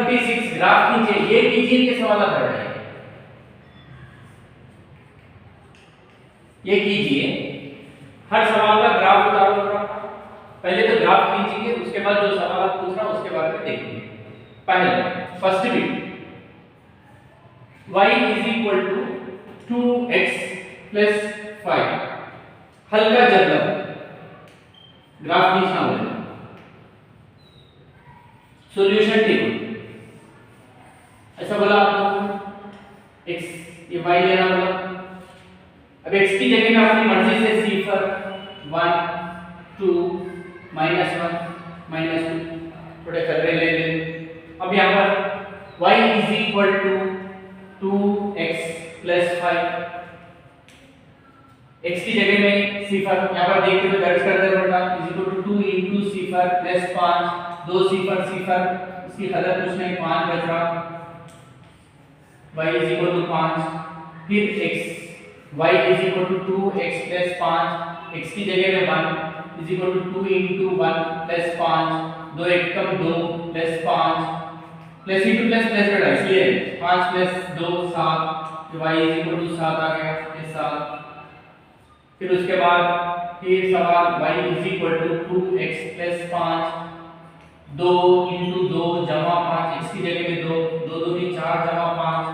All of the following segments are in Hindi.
36 ग्राफ खींचे, ये कीजिए कि सवाल कर रहे हैं, ये कीजिए, हर सवाल का ग्राफ उतारो थोड़ा। पहले तो ग्राफ खींचिए, उसके बाद जो सवाल पूछ रहा उसके बारे में देखेंगे। पहले first bit y is equal to 2x plus 5, हल्का जल्द ग्राफ खींचना होगा। सॉल्यूशन टेबल ऐसा बोला आपको, x ये y लेना बोला। अब x की जगह में अपनी मर्जी से सिफर 1 2 -1 -2 थोड़े खर्रे ले लें। अब यहाँ पर y is equal to 2x plus 5, x की जगह में सिफर यहाँ पर देखते हुए दर्ज कर दे बेटा, इज इक्वल टू 2 इंटू सिफर प्लस 5, दो सिफर सिफर, इसकी कदर कुछ नहीं, 5 बच रहा, y इज इक्वल टू 5, फिर x y is equal to 2x plus 5, x की जगह में 1 is equal to 2 into 1 plus 5, 2 एकम 2 plus 5 plus into plus plus बेटा, इसलिए 5 plus 2 7, y is equal to 7 आ गया, ये 7। फिर उसके बाद फिर सवाल y is equal to 2x plus 5, 2 into 2 जमा 5, x की जगह में 2 2 दूनी 4 जमा 5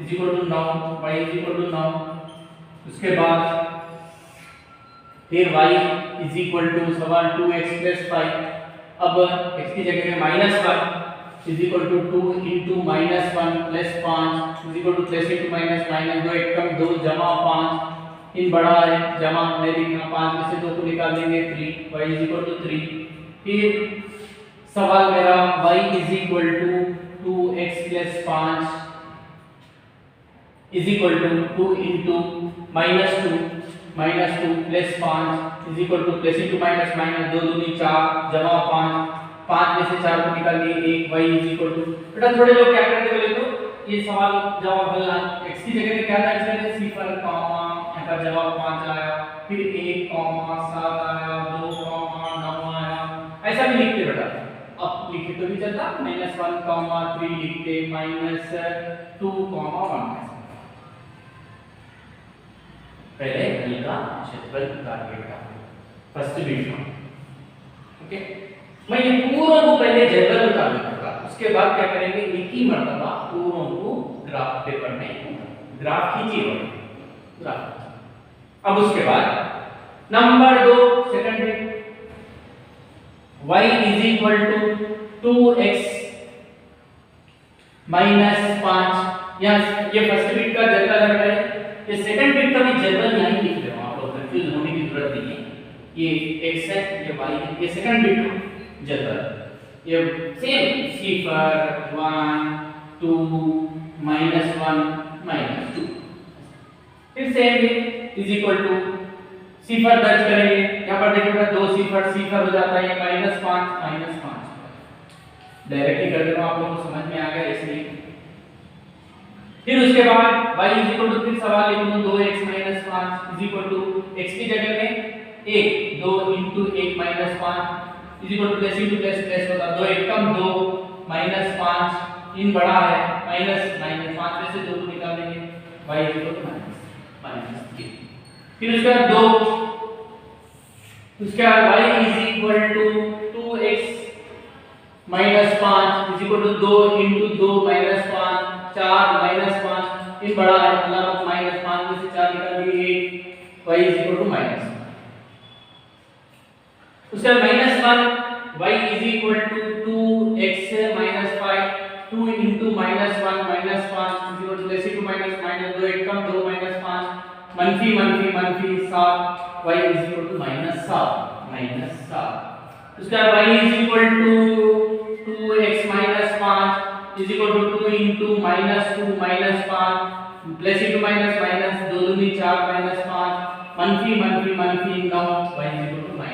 is equal to 9, y is equal to 9। उसके बाद फिर y इज इक्वल टू सवाल 2x प्लस 5, अब x की जगह में -1 is equal to 2 into -1 plus 5 is equal to plus into minus minus 2 एकम 2 जमा 5, इन बड़ा है जमा नहीं लिखना, 5 में से 2 को निकाल देंगे 3, y इज इक्वल टू 3। फिर सवाल मेरा y is equal to 2x plus 5 is equal to 2 into -2 plus 5 is equal to plus into minus minus 2 दूनी 4 जमा 5 में से 4 को निकालिए 1, y इज इक्वल टू बेटा थोड़े लोग क्या करते बोले तो ये सवाल जवाब हल x की जगह में क्या था, इसमें सिफर कॉमा यहाँ पर जवाब 5 आया, फिर 1 कॉमा 7 आया, 2 कॉमा 9 आया, ऐसा भी लिखते बेटा। अब लिखे तो भी चलता, -1 कॉमा 3 लिखते, -2 कॉमा 1। पहले हल का जदवल उतारिए बेटा फर्स्ट बिट में, ओके। मैं ये पूरों को पहले जदवल उतार दूंगा, उसके बाद क्या करेंगे, एक ही मर्तबा पूरों को ग्राफ पेपर में ग्राफ खींचिए ग्राफ। अब उसके बाद number 2 second bit y is equal to 2x -5, यहाँ ये फर्स्ट बिट का जदवल है, ये सेकंड बिट का भी जदवल नहीं लिख रहे हो आप लोग, कंफ्यूज होने की जरूरत नहीं है। ये x है, ये y है, ये सेकंड बिट का जदवल, ये सेम सिफर 1 2 -1 -2, फिर same bit is equal to सिफर दर्ज करेंगे, यहाँ पर देखिए बेटा 2 सिफर सिफर हो जाता है, -5 डायरेक्ट ही कर दे रहा हूं, आप लोगों को समझ में आ गया इसलिए। फिर उसके बाद y इज इक्वल टू, फिर सवाल लिख लूं 2x -5 is equal to x की जगह में 1 2 into 1 -5 is equal to plus into plus plus होता, 2 एकम 2 -5, इन बड़ा है -5 में से 2 को निकाल देंगे, y इज इक्वल टू -3। फिर उसके बाद 2, उसके बाद y is equal to 2x -5 is equal to 2 into 2 -5 4 -5, इन बड़ा है मतलब -5 में से 4 निकाल दिए 1, y इज इक्वल टू -1। उसके बाद -1 y is equal to 2x -5 2 into -1 -5 is equal to plus into minus minus 2 एकम 2 -5 मनफी मनफी मनफी 7, y इज इक्वल टू -7। उसके बाद y is equal to 2x -5 is equal to 2 into -2 -5 plus into minus minus 2 दूनी 4 -5 मनफी मनफी मनफी 9, y इज इक्वल टू -9।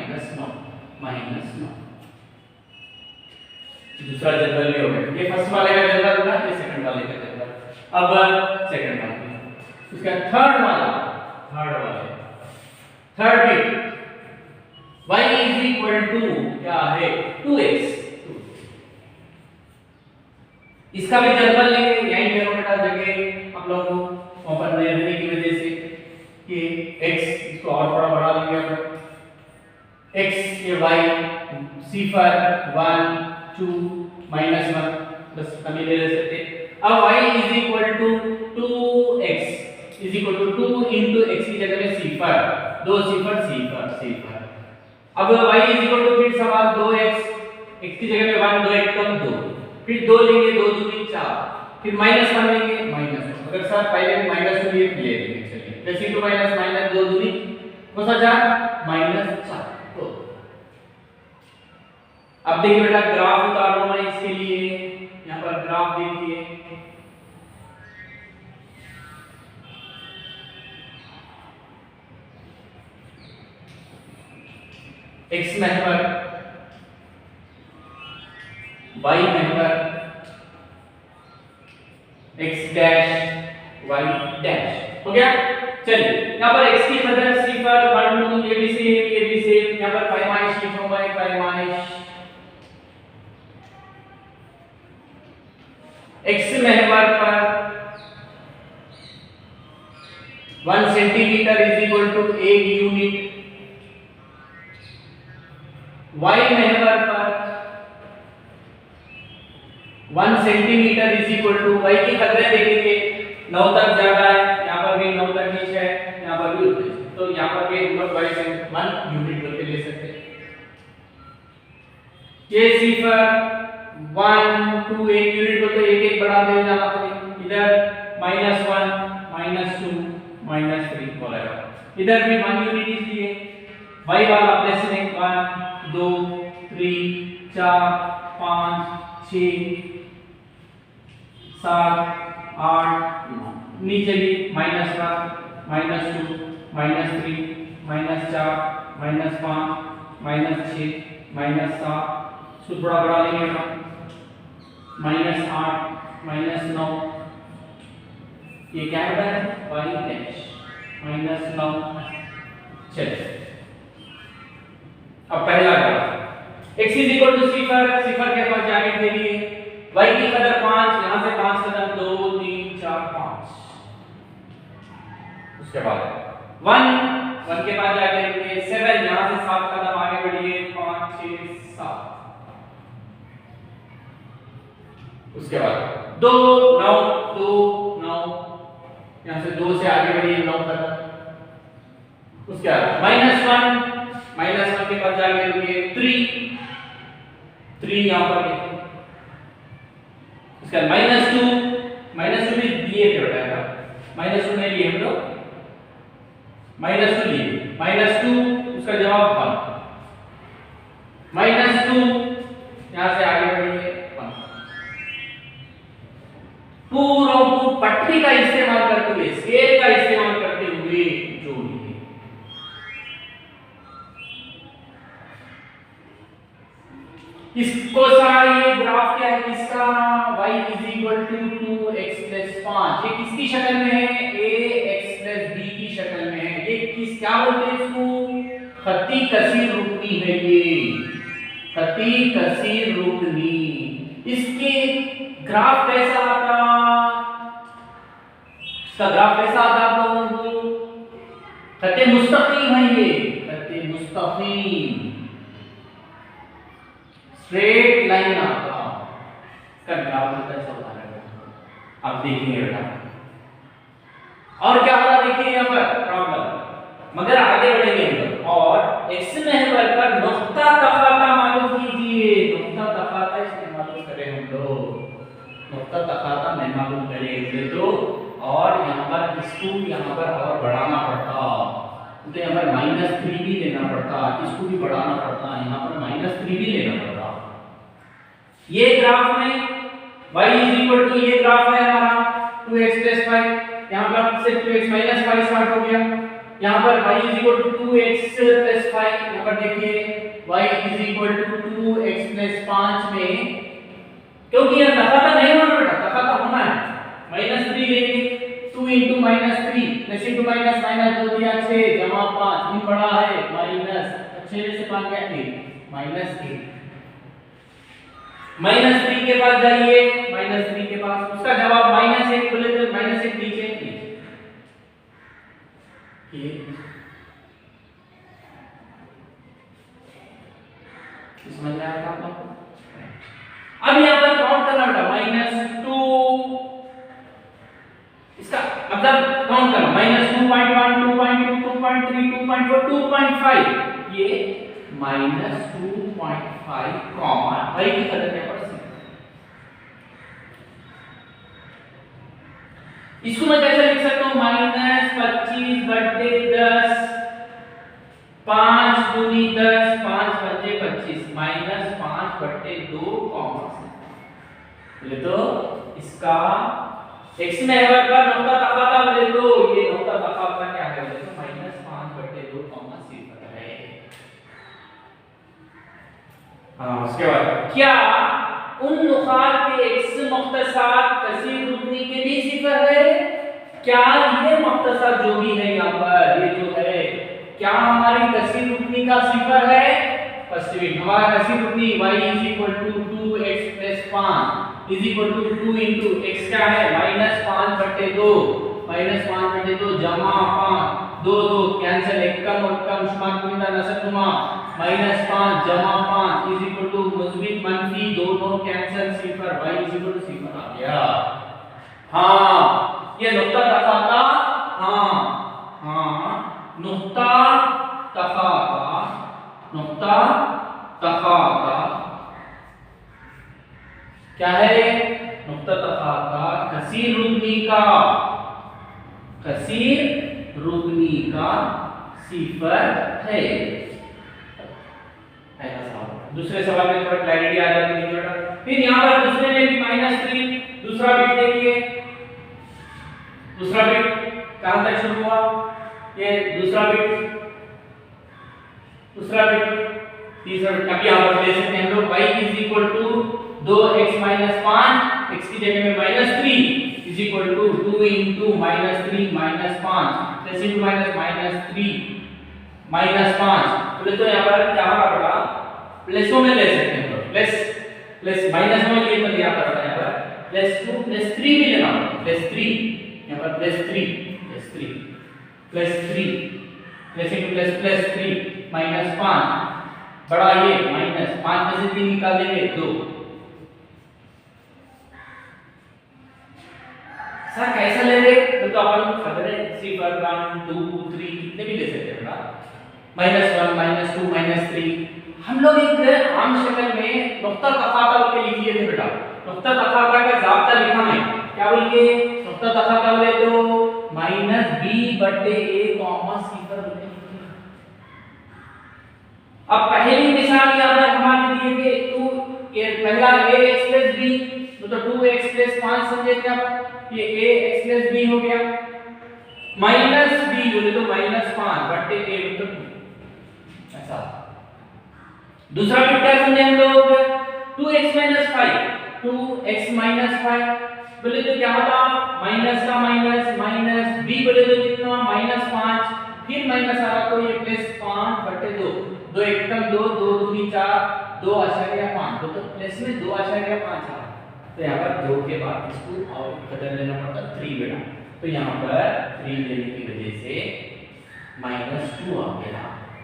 दूसरा जदवल भी हो गया, ये फर्स्ट वाले का जदवल था, ये सेकंड वाले का जदवल। अब सेकंड वाला, उसका third bit y is equal to क्या है 2x इसका भी जर्मन लेंगे, यहीं पे बेटा जगह आप लोग ओपन रहने की वजह से कि x इसको और थोड़ा बढ़ा लेंगे अपन, x ये y 0 1 2 -1 बस कमी ले सकते। अब y is equal to 2x is equal to 2 into x की जगह में 0 2 0 0 अब y इज इक्वल टू फिर सवाल 2x x की जगह में 1 2 1 कम 2 फिर 2 लेंगे 2 दूनी 4 फिर -1 लेंगे -1 अगर सर पहले भी -2 लिए ले लेंगे चलिए जैसे टू माइनस माइनस 2 दूनी कौन सा 4 -4 तो अब देखिए बेटा ग्राफ उतार लो मैं इसके लिए यहां पर ग्राफ देखिए x महवर y महवर x dash y dash हो गया। चलिए यहां पर x की कदर 0 1 2 ये भी सेम यहां पर पैमाइश लिखूंगा पैमाइश x महवर पर 1 centimetre is equal to 1 unit, y महवर पर 1 centimetre is equal to y की कदरें देखेंगे 9 तक ज्यादा है यहां पर भी 9 तक नीचे है यहां पर भी उतना तो यहां पर भी ऊपर y से 1 यूनिट करके ले सकते हैं। ये 0 1 2 1 यूनिट को तो एक एक बढ़ा दे जाना पड़ेगा इधर -1 -2 -3 वगैरह इधर भी 1 यूनिट इसलिए y वाला प्लस में 1 2 3 4 5 6 7 8 नीचे भी -1 -2 -3 -4 -5 -6 -7 सूत्र बड़ा बड़ा लेंगे -8 -9 ये क्या है y डैश -9 चलिए अब पहला graph x is equal to 0 के पास जाने के लिए y की कदर 5 यहां से 5 कदम 2 3 4 5 उसके बाद 1 के पास जाके रुकिए 7 यहां से 7 कदम आगे बढ़िए 5 6 7 उसके बाद 2 9 यहां से 2 से आगे बढ़िए 9 कदम उसके बाद -1 के पास जाके रुकिए 3 यहां पर लिखो उसका -2 भी दिए थे बेटा -2 में लिए हम लोग -2 लिए -2 उसका जवाब 1 -2 यहां से आगे बढ़िए 1 पूरा पट्टी का इस्तेमाल करते हुए स्केल का इस्तेमाल करते हुए जोड़िए इसको ये ग्राफ क्या है इसका y is equal to 2x plus 5 ये किसकी शक्ल में है ax प्लस b की शक्ल में है ये किस क्या बोलते हैं इसको खत्ती कसीर रुकनी है ये खत्ती कसीर रुकनी इसके ग्राफ कैसा आता इसका ग्राफ कैसा आता आप लोगों को खत्ते मुस्तकीम है ये खत्ते मुस्तकीम स्ट्रेट लाइन आता इसका ग्राफ कैसा होता है आप देखेंगे बेटा और क्या होगा देखिए यहां पर प्रॉब्लम मगर आगे बढ़ेंगे हम लोग और x महवर पर नुक्ता तफ़ाता मालूम कीजिए नुक्ता तफ़ाता इसमें मालूम करें हम लोग नुक्ता तफ़ाता नहीं मालूम करेंगे तो और यहां पर इसको यहां पर और बढ़ाना पड़ता तो यहां पर -3 भी लेना पड़ता इसको भी बढ़ाना पड़ता यहां पर -3 भी लेना पड़ता ये ग्राफ में y इज इक्वल टू ये ग्राफ है हमारा 2x 5 यहां पर से 2x 5 स्टार्ट हो गया यहां पर y is equal to 2x 5 यहां पर देखिए y is equal to 2x 5 में क्योंकि यह तफाता नहीं होना बेटा तफाता होना है -3 लेंगे 2 into -3 प्लस into माइनस 2 दिया 6 जमा 5 इन बड़ा है माइनस 6 से 5 गया 1 -3 के पास जाइए -3 2.5 ये -2.5 कॉमा y की कदर यहाँ पर सिफर। इसको मैं कैसे लिख सकता हूँ? -25/10 5 दूनी 10 5 पंजे 25 -5/2 कॉमा बोले तो इसका x में है का नोटा तफावत बोले तो ये नोटा तफावत क्या है बोले तो -5/2 कॉमा सिफर है। हाँ उसके बाद क्या उन नुकात के x मुख्तसार कसीर रुकनी के भी सिफर है? क्या ये मुख्तसार जो भी है यहाँ पर ये जो है क्या हमारी कसीर रुकनी का सिफर है? फर्स्ट बिट हमारा कसीर रुकनी y = 2x + 5 = 2 into x क्या है -5/2 जमा 5 2 2 कैंसिल एक कम और कम शुमार कुंदा नसतुमा -5 जमा 5 = मुस्बित मनफी दोनों कैंसिल सिफर y = सिफर आ गया। हां ये नुक्ता तफाता नुक्ता तफाता क्या है? नुक्ता तफाता कसीर रुकनी का सिफर है। पहला सवाल। दूसरे सवाल में थोड़ा क्लैरिटी आ जाती है बेटा। फिर यहां पर दूसरे में भी -3 दूसरा बिट देखिए। दूसरा बिट कहां तक शुरू हुआ? ये दूसरा बिट तीसरा बिट अब यहां पर ले सकते हैं हम लोग y = 2x - 5 x की जगह में -3 = 2 * -3 - 5 प्लस * -3 -5 बोले तो यहां पर क्या होगा? प्लसों में ले सकते हैं प्लस माइनस में लिए तो यहां पर यहां पर +2 +3 भी लेना होगा +3 यहां पर +3 -5 बड़ा ये -5 में से 3 निकाल देंगे 2। सर कैसा ले रहे तो अपन खबर है सिफर 1 2 3 कितने भी ले सकते हैं ना -1 -2 -3 हम लोग एक आम शक्ल में नुक्ता तफावत के लिख लिए थे बेटा। नुक्ता तफावत का ज़ाब्ता लिखा है क्या बोल के नुक्ता तफावत बोले तो -b/a सिफर बोले। अब पहली मिसाल यहाँ पर हमारे दिए थे 2 पहला ax + b मतलब 2x + 5 समझे थे आप ये ax + b हो गया -b बोले तो -5/a मतलब ऐसा। दूसरा बिट क्या समझे हम लोग 2x - 5 बोले तो क्या होता माइनस का माइनस b बोले तो कितना -5 फिर माइनस आ रहा तो ये +5/2 2 एकम 2 2 दूनी 4 2.5 तो प्लस में 2.5 आ रहा तो यहाँ पर 2 के बाद इसको और कदर लेना पड़ता 3 बेटा। तो यहाँ पर 3 लेने की वजह से -2 आ गया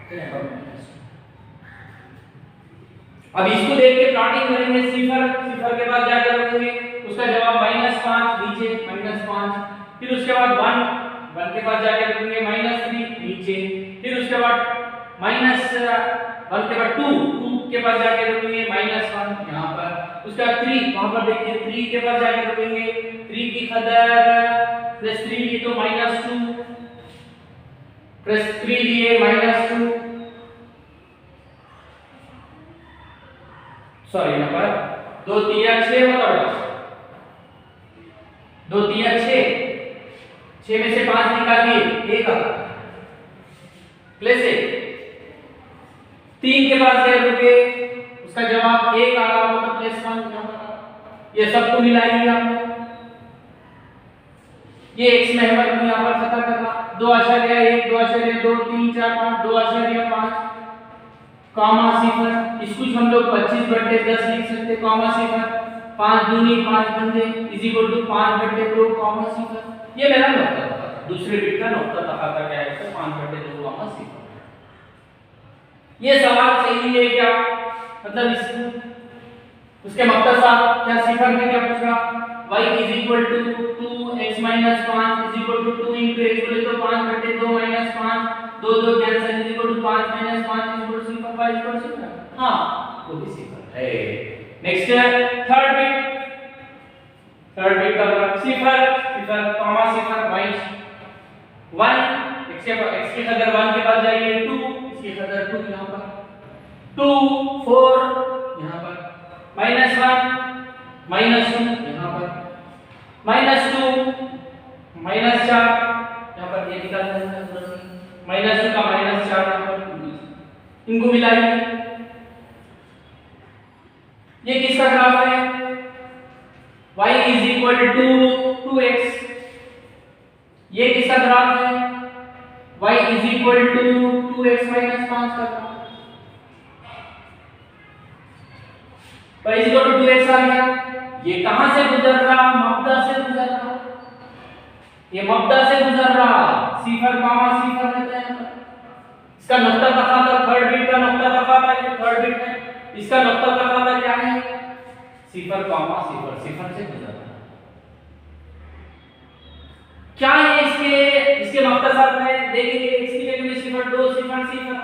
तो यहाँ पर -2। अब इसको देख के प्लॉटिंग करेंगे सिफर के बाद जाके रखेंगे उसका जवाब -5 नीचे -5 फिर उसके बाद 1 के बाद जाके रखेंगे -3 नीचे फिर उसके बाद -1 के बाद 2 के बाद जाके रखेंगे -1 यहाँ पर उसका 3 वहां पर देखिए 3 के बाद जाके रखेंगे 3 की कदर +3 ये तो -2 +3 लिए -2 सॉरी यहाँ पर 2 3 6 होता है 2 3 6 में से 5 निकालिए 1 आता +1 3 के बाद गए रुके उसका जवाब 1 आ रहा मतलब +1 ये सबको मिलाएंगे आप लोग ये x में है को यहां पर खत्म करना 2.1 2.2 3 4 5 2.5 कॉमा सिफर इसको हम लोग 25/10 लिख सकते कॉमा सिफर 5 दूनी 5 पंजे = 5/2 कॉमा सिफर। ये मेरा नुक्ता था दूसरे बिट का नुक्ता तफावत क्या है तो 5/2 कॉमा सिफर। ये सवाल सही है क्या मतलब इसको उसके मख्तसार क्या सिफर में क्या पूछ रहा y = 2x - 5 = 2 * x बोले तो 5/2 - 5 2 2 cancel is equal to 5 minus 5 is equal to सिफर 5 इज इक्वल टू सिफर। हां वो भी सिफर है। नेक्स्ट थर्ड बिट का सिफर सिफर कॉमा सिफर बाई 1 x की कदर 1 के बाद जाइए 2 इसकी कदर 2 यहां पर 2 4 यहां पर -1 -2 यहां पर -2 -4 यहां पर ये निकालना है -2 का -4 यहां पर इनको मिलाइए। ये किसका ग्राफ है y is equal to 2x। ये किसका ग्राफ है y is equal to 2x minus 5 का graph. y is equal to 2x आ गया। ये कहां से गुजर रहा मब्दा से गुजर रहा। ये मब्दा से गुजर रहा सिफर कॉमा सिफर रहता है। इसका नुक्ता तफाता थर्ड बिट का नुक्ता तफाता है थर्ड बिट है। इसका नुक्ता तफाता क्या है सिफर कॉमा सिफर सिफर से गुजर रहा। क्या है इसके मख्तसर में देखेंगे। इसकी जगह में सिफर 2 सिफर सिफर